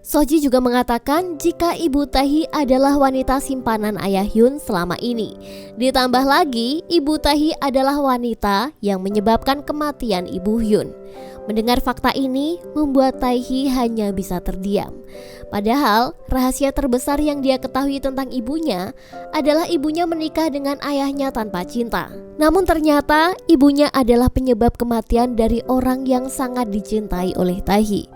Soji juga mengatakan jika ibu Taehi adalah wanita simpanan ayah Hyun selama ini. Ditambah lagi, ibu Taehi adalah wanita yang menyebabkan kematian ibu Hyun. Mendengar fakta ini membuat Taehi hanya bisa terdiam. Padahal rahasia terbesar yang dia ketahui tentang ibunya adalah ibunya menikah dengan ayahnya tanpa cinta. Namun ternyata ibunya adalah penyebab kematian dari orang yang sangat dicintai oleh Taehi.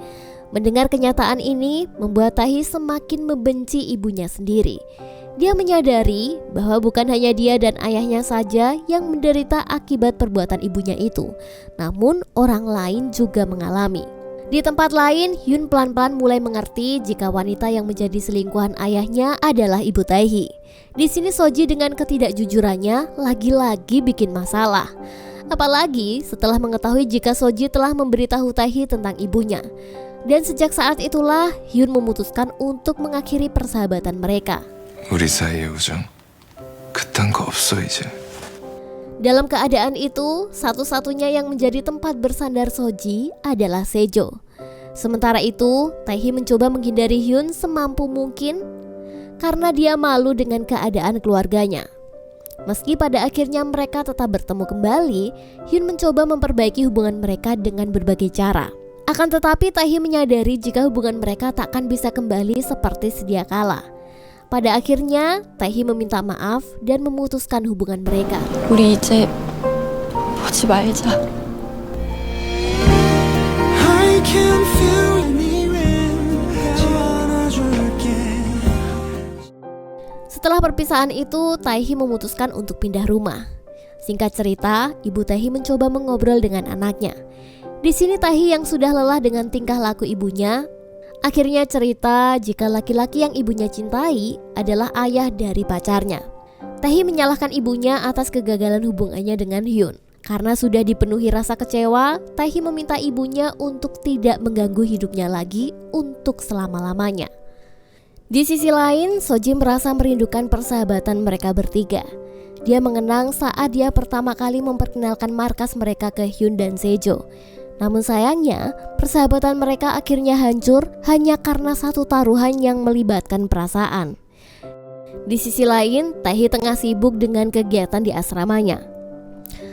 Mendengar kenyataan ini membuat Taehi semakin membenci ibunya sendiri. Dia menyadari bahwa bukan hanya dia dan ayahnya saja yang menderita akibat perbuatan ibunya itu, namun orang lain juga mengalami. Di tempat lain, Hyun pelan-pelan mulai mengerti jika wanita yang menjadi selingkuhan ayahnya adalah ibu Taehi. Di sini Soji dengan ketidakjujurannya lagi-lagi bikin masalah. Apalagi setelah mengetahui jika Soji telah memberitahu Taehi tentang ibunya. Dan sejak saat itulah Hyun memutuskan untuk mengakhiri persahabatan mereka. 우리 사이의 우정 그딴 거 없어 이제. Dalam keadaan itu, satu-satunya yang menjadi tempat bersandar Soji adalah Sejo. Sementara itu, Taehi mencoba menghindari Hyun semampu mungkin karena dia malu dengan keadaan keluarganya. Meski pada akhirnya mereka tetap bertemu kembali, Hyun mencoba memperbaiki hubungan mereka dengan berbagai cara. Akan tetapi Taehi menyadari jika hubungan mereka takkan bisa kembali seperti sedia kala. Pada akhirnya, Taehi meminta maaf dan memutuskan hubungan mereka. 우리 이제 보지 말자. Setelah perpisahan itu, Taehi memutuskan untuk pindah rumah. Singkat cerita, ibu Taehi mencoba mengobrol dengan anaknya. Di sini Taehi yang sudah lelah dengan tingkah laku ibunya, akhirnya cerita jika laki-laki yang ibunya cintai adalah ayah dari pacarnya. Taehi menyalahkan ibunya atas kegagalan hubungannya dengan Hyun. Karena sudah dipenuhi rasa kecewa, Taehi meminta ibunya untuk tidak mengganggu hidupnya lagi untuk selama-lamanya. Di sisi lain, Soji merasa merindukan persahabatan mereka bertiga. Dia mengenang saat dia pertama kali memperkenalkan markas mereka ke Hyun dan Sejo. Namun sayangnya, persahabatan mereka akhirnya hancur hanya karena satu taruhan yang melibatkan perasaan. Di sisi lain, Taehi tengah sibuk dengan kegiatan di asramanya.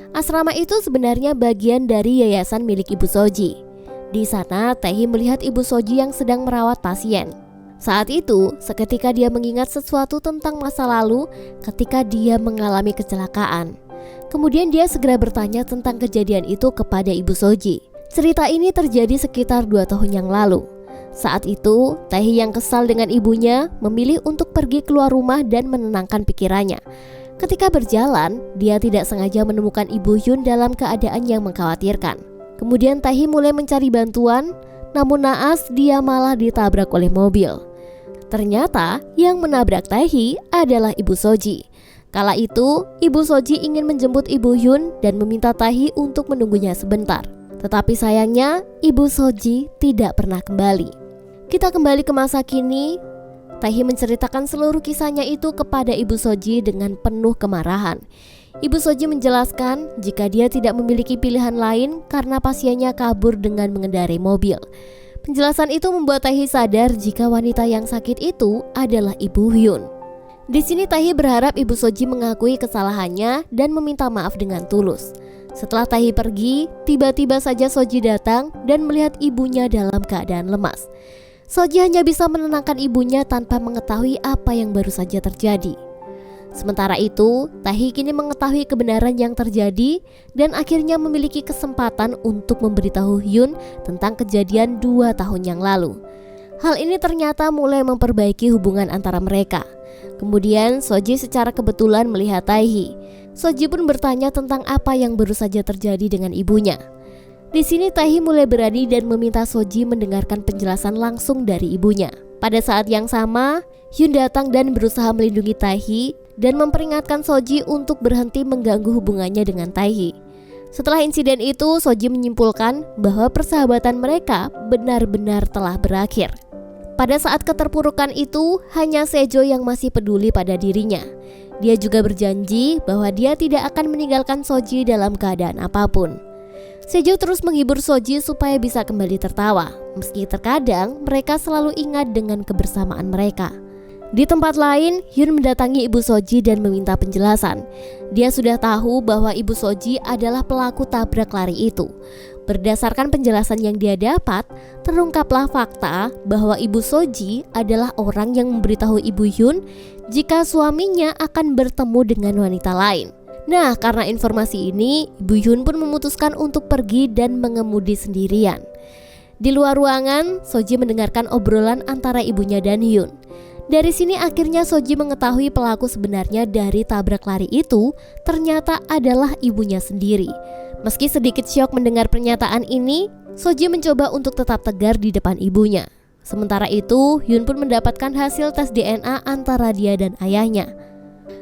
Asrama itu sebenarnya bagian dari yayasan milik Ibu Soji. Di sana, Taehi melihat Ibu Soji yang sedang merawat pasien. Saat itu, seketika dia mengingat sesuatu tentang masa lalu ketika dia mengalami kecelakaan. Kemudian dia segera bertanya tentang kejadian itu kepada Ibu Soji. Cerita ini terjadi sekitar 2 tahun yang lalu. Saat itu, Taehi yang kesal dengan ibunya memilih untuk pergi keluar rumah dan menenangkan pikirannya. Ketika berjalan, dia tidak sengaja menemukan Ibu Hyun dalam keadaan yang mengkhawatirkan. Kemudian Taehi mulai mencari bantuan, namun naas dia malah ditabrak oleh mobil. Ternyata yang menabrak Taehi adalah Ibu Soji. Kala itu, Ibu Soji ingin menjemput Ibu Hyun dan meminta Taehi untuk menunggunya sebentar. Tetapi sayangnya, Ibu Soji tidak pernah kembali. Kita kembali ke masa kini. Taehi menceritakan seluruh kisahnya itu kepada Ibu Soji dengan penuh kemarahan. Ibu Soji menjelaskan jika dia tidak memiliki pilihan lain karena pasiennya kabur dengan mengendarai mobil. Penjelasan itu membuat Taehi sadar jika wanita yang sakit itu adalah Ibu Hyun. Di sini Taehi berharap Ibu Soji mengakui kesalahannya dan meminta maaf dengan tulus. Setelah Taehi pergi, tiba-tiba saja Soji datang dan melihat ibunya dalam keadaan lemas. Soji hanya bisa menenangkan ibunya tanpa mengetahui apa yang baru saja terjadi. Sementara itu, Taehi kini mengetahui kebenaran yang terjadi dan akhirnya memiliki kesempatan untuk memberitahu Hyun tentang kejadian 2 tahun yang lalu. Hal ini ternyata mulai memperbaiki hubungan antara mereka. Kemudian Soji secara kebetulan melihat Taehi. Soji pun bertanya tentang apa yang baru saja terjadi dengan ibunya. Di sini Taehi mulai berani dan meminta Soji mendengarkan penjelasan langsung dari ibunya. Pada saat yang sama, Hyun datang dan berusaha melindungi Taehi dan memperingatkan Soji untuk berhenti mengganggu hubungannya dengan Taehi. Setelah insiden itu, Soji menyimpulkan bahwa persahabatan mereka benar-benar telah berakhir. Pada saat keterpurukan itu, hanya Sejo yang masih peduli pada dirinya. Dia juga berjanji bahwa dia tidak akan meninggalkan Soji dalam keadaan apapun. Sejo terus menghibur Soji supaya bisa kembali tertawa, meski terkadang mereka selalu ingat dengan kebersamaan mereka. Di tempat lain, Hyun mendatangi ibu Soji dan meminta penjelasan. Dia sudah tahu bahwa ibu Soji adalah pelaku tabrak lari itu. Berdasarkan penjelasan yang dia dapat, terungkaplah fakta bahwa ibu Soji adalah orang yang memberitahu ibu Hyun jika suaminya akan bertemu dengan wanita lain. Nah, karena informasi ini, ibu Hyun pun memutuskan untuk pergi dan mengemudi sendirian. Di luar ruangan, Soji mendengarkan obrolan antara ibunya dan Hyun. Dari sini akhirnya Soji mengetahui pelaku sebenarnya dari tabrak lari itu ternyata adalah ibunya sendiri. Meski sedikit syok mendengar pernyataan ini, Soji mencoba untuk tetap tegar di depan ibunya. Sementara itu, Hyun pun mendapatkan hasil tes DNA antara dia dan ayahnya.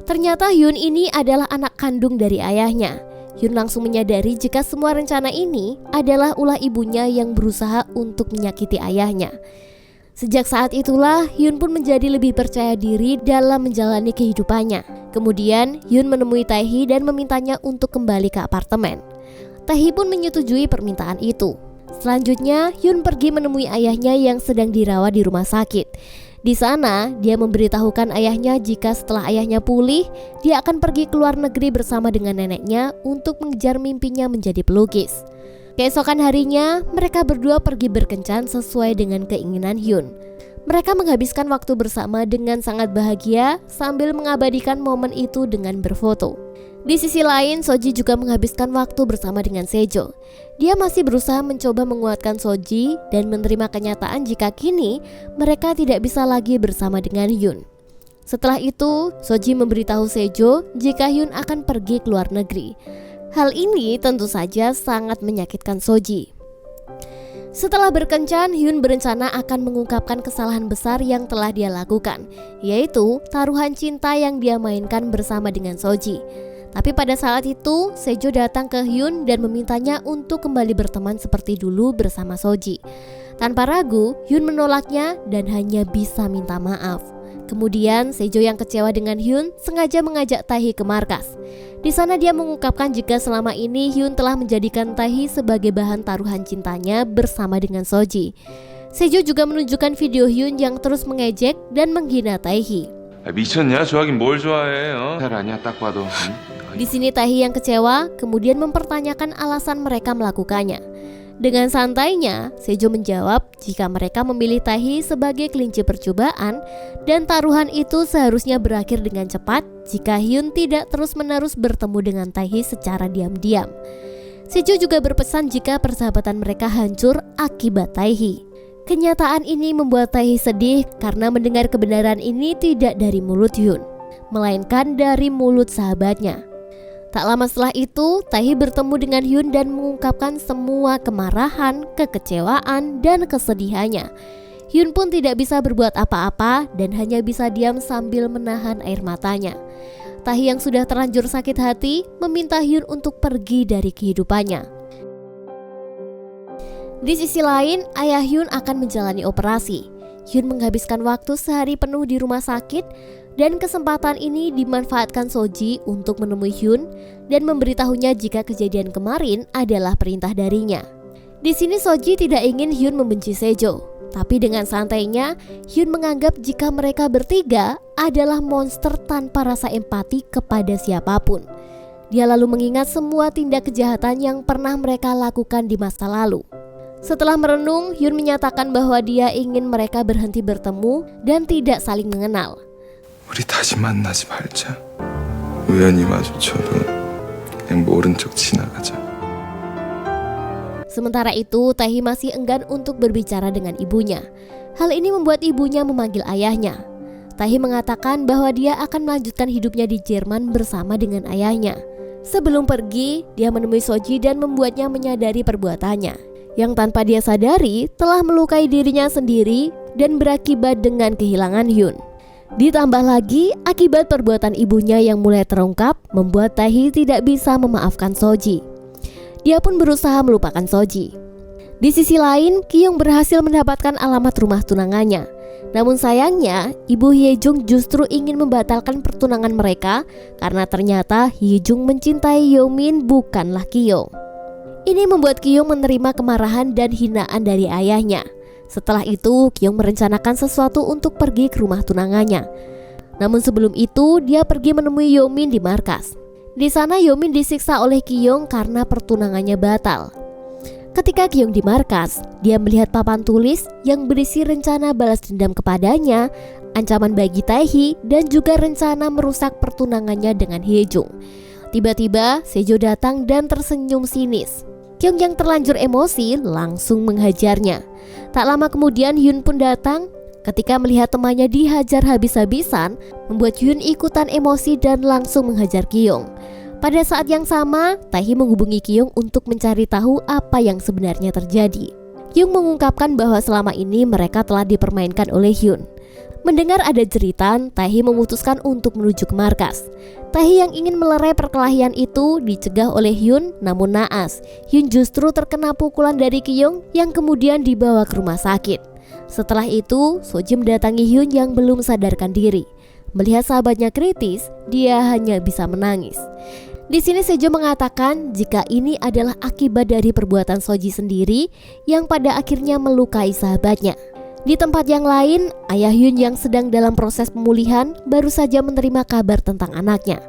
Ternyata Hyun ini adalah anak kandung dari ayahnya. Hyun langsung menyadari jika semua rencana ini adalah ulah ibunya yang berusaha untuk menyakiti ayahnya. Sejak saat itulah Hyun pun menjadi lebih percaya diri dalam menjalani kehidupannya. Kemudian Hyun menemui Taehi dan memintanya untuk kembali ke apartemen. Taehi pun menyetujui permintaan itu. Selanjutnya Hyun pergi menemui ayahnya yang sedang dirawat di rumah sakit. Di sana dia memberitahukan ayahnya jika setelah ayahnya pulih, dia akan pergi ke luar negeri bersama dengan neneknya untuk mengejar mimpinya menjadi pelukis. Keesokan harinya, mereka berdua pergi berkencan sesuai dengan keinginan Hyun. Mereka menghabiskan waktu bersama dengan sangat bahagia sambil mengabadikan momen itu dengan berfoto. Di sisi lain, Soji juga menghabiskan waktu bersama dengan Sejo. Dia masih berusaha mencoba menguatkan Soji dan menerima kenyataan jika kini mereka tidak bisa lagi bersama dengan Hyun. Setelah itu, Soji memberitahu Sejo jika Hyun akan pergi ke luar negeri. Hal ini tentu saja sangat menyakitkan Soji. Setelah berkencan, Hyun berencana akan mengungkapkan kesalahan besar yang telah dia lakukan, yaitu taruhan cinta yang dia mainkan bersama dengan Soji. Tapi pada saat itu, Sejo datang ke Hyun dan memintanya untuk kembali berteman seperti dulu bersama Soji. Tanpa ragu, Hyun menolaknya dan hanya bisa minta maaf. Kemudian Sejo yang kecewa dengan Hyun sengaja mengajak Taehi ke markas. Di sana dia mengungkapkan jika selama ini Hyun telah menjadikan Taehi sebagai bahan taruhan cintanya bersama dengan Soji. Sejo juga menunjukkan video Hyun yang terus mengejek dan menghina Taehi. 미쳤냐? 좋아하긴 뭘 좋아해? 잘 아니야 딱 봐도. Di sini Taehi yang kecewa kemudian mempertanyakan alasan mereka melakukannya. Dengan santainya, Sejo menjawab jika mereka memilih Taehi sebagai kelinci percobaan dan taruhan itu seharusnya berakhir dengan cepat jika Hyun tidak terus-menerus bertemu dengan Taehi secara diam-diam. Sejo juga berpesan jika persahabatan mereka hancur akibat Taehi. Kenyataan ini membuat Taehi sedih karena mendengar kebenaran ini tidak dari mulut Hyun, melainkan dari mulut sahabatnya. Tak lama setelah itu, Taehi bertemu dengan Hyun dan mengungkapkan semua kemarahan, kekecewaan, dan kesedihannya. Hyun pun tidak bisa berbuat apa-apa dan hanya bisa diam sambil menahan air matanya. Taehi yang sudah terlanjur sakit hati meminta Hyun untuk pergi dari kehidupannya. Di sisi lain, ayah Hyun akan menjalani operasi. Hyun menghabiskan waktu sehari penuh di rumah sakit dan kesempatan ini dimanfaatkan Soji untuk menemui Hyun dan memberitahunya jika kejadian kemarin adalah perintah darinya. Di sini Soji tidak ingin Hyun membenci Sejo, tapi dengan santainya Hyun menganggap jika mereka bertiga adalah monster tanpa rasa empati kepada siapapun. Dia lalu mengingat semua tindak kejahatan yang pernah mereka lakukan di masa lalu. Setelah merenung, Hyun menyatakan bahwa dia ingin mereka berhenti bertemu dan tidak saling mengenal. 우리 다시 만나지 말자. 우연히 마주쳐도 그냥 모른 척 지나가자. Sementara itu, Taehi masih enggan untuk berbicara dengan ibunya. Hal ini membuat ibunya memanggil ayahnya. Taehi mengatakan bahwa dia akan melanjutkan hidupnya di Jerman bersama dengan ayahnya. Sebelum pergi, dia menemui Soji dan membuatnya menyadari perbuatannya, yang tanpa dia sadari telah melukai dirinya sendiri dan berakibat dengan kehilangan Hyun. Ditambah lagi, akibat perbuatan ibunya yang mulai terungkap, membuat Taehi tidak bisa memaafkan Soji. Dia pun berusaha melupakan Soji. Di sisi lain, Kyung berhasil mendapatkan alamat rumah tunangannya. Namun sayangnya, ibu Hyejung justru ingin membatalkan pertunangan mereka karena ternyata Hyejung mencintai Yeomin bukanlah Kyung. Ini membuat Kyung menerima kemarahan dan hinaan dari ayahnya. Setelah itu, Kyung merencanakan sesuatu untuk pergi ke rumah tunangannya. Namun sebelum itu, dia pergi menemui Yeomin di markas. Di sana Yeomin disiksa oleh Kyung karena pertunangannya batal. Ketika Kyung di markas, dia melihat papan tulis yang berisi rencana balas dendam kepadanya, ancaman bagi Taehi, dan juga rencana merusak pertunangannya dengan Hyejung. Tiba-tiba Sejo datang dan tersenyum sinis. Kyung yang terlanjur emosi langsung menghajarnya. Tak lama kemudian Hyun pun datang. Ketika melihat temannya dihajar habis-habisan, membuat Hyun ikutan emosi dan langsung menghajar Kyung. Pada saat yang sama, Taehi menghubungi Kyung untuk mencari tahu apa yang sebenarnya terjadi. Kyung mengungkapkan bahwa selama ini mereka telah dipermainkan oleh Hyun. Mendengar ada jeritan, Taehi memutuskan untuk menuju ke markas. Taehi yang ingin melerai perkelahian itu dicegah oleh Hyun, namun naas. Hyun justru terkena pukulan dari Kyung yang kemudian dibawa ke rumah sakit. Setelah itu, Soji mendatangi Hyun yang belum sadarkan diri. Melihat sahabatnya kritis, dia hanya bisa menangis. Di sini Sejo mengatakan jika ini adalah akibat dari perbuatan Soji sendiri yang pada akhirnya melukai sahabatnya. Di tempat yang lain, ayah Hyun yang sedang dalam proses pemulihan baru saja menerima kabar tentang anaknya.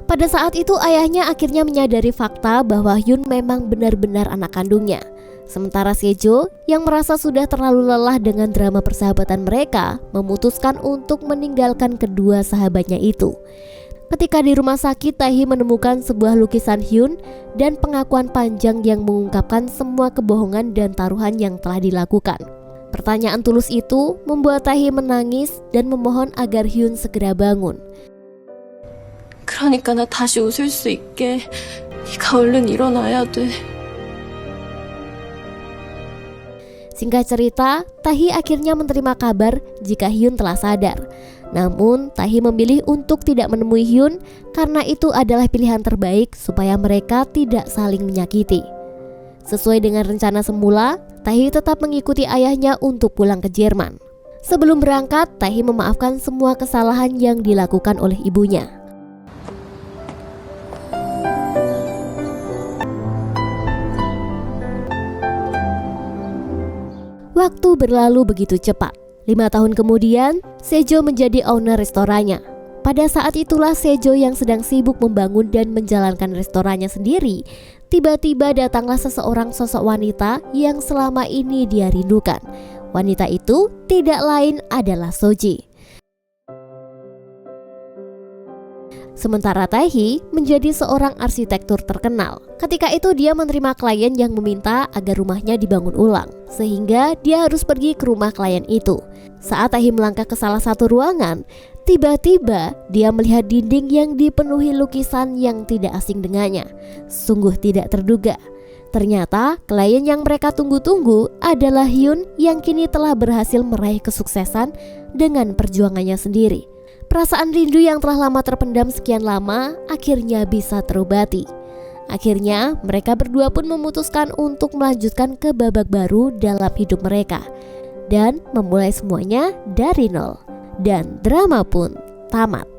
Pada saat itu ayahnya akhirnya menyadari fakta bahwa Hyun memang benar-benar anak kandungnya. Sementara Sejo yang merasa sudah terlalu lelah dengan drama persahabatan mereka memutuskan untuk meninggalkan kedua sahabatnya itu. Ketika di rumah sakit, Taehi menemukan sebuah lukisan Hyun dan pengakuan panjang yang mengungkapkan semua kebohongan dan taruhan yang telah dilakukan. Pertanyaan tulus itu membuat Taehi menangis dan memohon agar Hyun segera bangun. 그러니까 나 다시 웃을 수 있게 네가 얼른 일어나야 돼. Singkat cerita, Taehi akhirnya menerima kabar jika Hyun telah sadar. Namun, Taehi memilih untuk tidak menemui Hyun karena itu adalah pilihan terbaik supaya mereka tidak saling menyakiti. Sesuai dengan rencana semula, Taehi tetap mengikuti ayahnya untuk pulang ke Jerman. Sebelum berangkat, Taehi memaafkan semua kesalahan yang dilakukan oleh ibunya. Waktu berlalu begitu cepat. 5 tahun kemudian, Sejo menjadi owner restorannya. Pada saat itulah Sejo yang sedang sibuk membangun dan menjalankan restorannya sendiri, tiba-tiba datanglah seseorang sosok wanita yang selama ini dia rindukan. Wanita itu tidak lain adalah Soji. Sementara Taehi menjadi seorang arsitektur terkenal. Ketika itu dia menerima klien yang meminta agar rumahnya dibangun ulang, sehingga dia harus pergi ke rumah klien itu. Saat Taehi melangkah ke salah satu ruangan, tiba-tiba dia melihat dinding yang dipenuhi lukisan yang tidak asing dengannya. Sungguh tidak terduga. Ternyata klien yang mereka tunggu-tunggu adalah Hyun yang kini telah berhasil meraih kesuksesan dengan perjuangannya sendiri. Perasaan rindu yang telah lama terpendam sekian lama akhirnya bisa terobati. Akhirnya mereka berdua pun memutuskan untuk melanjutkan ke babak baru dalam hidup mereka dan memulai semuanya dari nol. Dan drama pun tamat.